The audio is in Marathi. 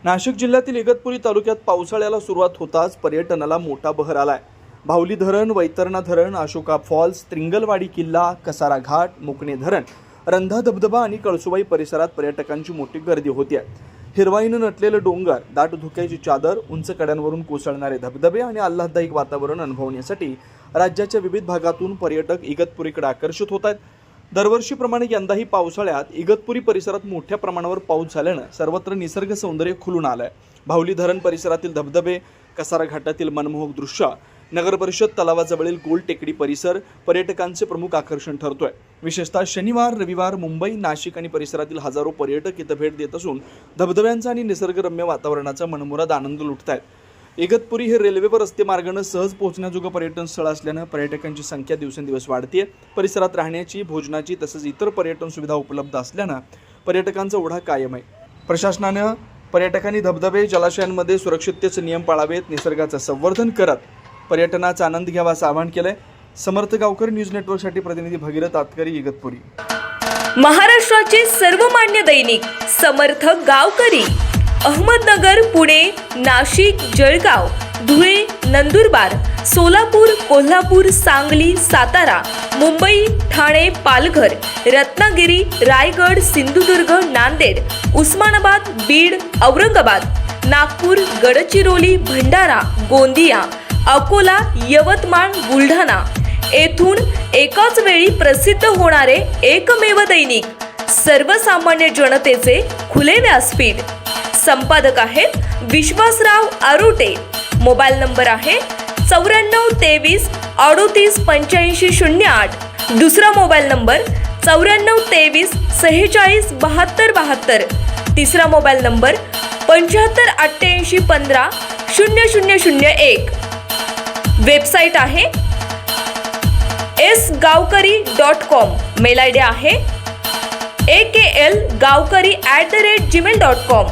नाशिक जिल्ह्यातील इगतपुरी तालुक्यात पावसाळ्याला सुरुवात होताच पर्यटनाला मोठा बहर आलाय। भावली धरण, वैतरणा धरण, अशोका फॉल्स, त्रिंगलवाडी किल्ला, कसारा घाट, मुकणे धरण, रंधा धबधबा आणि कळसुबाई परिसरात पर्यटकांची मोठी गर्दी होतीये। हिरवाईनं नटलेलं डोंगर, दाट धुक्याची चादर, उंच कड्यांवरून कोसळणारे धबधबे आणि आल्हाददायक वातावरण अनुभवण्यासाठी राज्याच्या विविध भागातून पर्यटक इगतपुरीकडे आकर्षित होत आहेत। दरवर्षीप्रमाणे यंदाही पावसाळ्यात इगतपुरी परिसरात मोठ्या प्रमाणावर पाऊस झाल्यानं सर्वत्र निसर्ग सौंदर्य खुलून आलंय। भावली धरण परिसरातील धबधबे, कसारा घाटातील मनमोहक दृश्य, नगर परिषद तलावाजवळील गोल टेकडी परिसर पर्यटकांचे प्रमुख आकर्षण ठरतोय। विशेषतः शनिवार, रविवार मुंबई, नाशिक आणि परिसरातील हजारो पर्यटक इथं भेट देत असून धबधब्यांचा आणि निसर्गरम्य वातावरणाचा मनमुराद आनंद लुटतायत। इगतपुरी हे रेल्वे व रस्ते मार्गाने सहज पोहोचण्याजोगं पर्यटन स्थळ असल्यानं पर्यटकांची संख्या दिवसेंदिवस वाढते। परिसरात राहण्याची, भोजनाची तसंच इतर पर्यटन सुविधा उपलब्ध असल्यानं पर्यटकांचा ओढा कायम आहे। प्रशासनानं पर्यटकांनी धबधबे, जलाशयांमध्ये सुरक्षिततेचे नियम पाळावेत, निसर्गाचं संवर्धन करत पर्यटनाचा आनंद घ्यावा असं आवाहन केलंय। समर्थ गावकर, न्यूज नेटवर्कसाठी प्रतिनिधी भगीरथ आतकरी, इगतपुरी। महाराष्ट्राचे सर्वमान्य दैनिक समर्थ गावकरी अहमदनगर, पुणे, नाशिक, जळगाव, धुळे, नंदुरबार, सोलापूर, कोल्हापूर, सांगली, सातारा, मुंबई, ठाणे, पालघर, रत्नागिरी, रायगड, सिंधुदुर्ग, नांदेड, उस्मानाबाद, बीड, औरंगाबाद, नागपूर, गडचिरोली, भंडारा, गोंदिया, अकोला, यवतमाळ, बुलढाणा येथून एकाच वेळी प्रसिद्ध होणारे एकमेव दैनिक, सर्वसामान्य जनतेचे खुले व्यासपीठ। संपादक आहेत विश्वासराव आरोटे। मोबाईल नंबर आहे 9423 38 85 08। दुसरा मोबाईल नंबर 9423 46 72 72। तिसरा मोबाईल नंबर 75 88 15 0001। वेबसाईट आहे sgavkari.com। मेल आयडी आहे aklgavkari@gmail.com।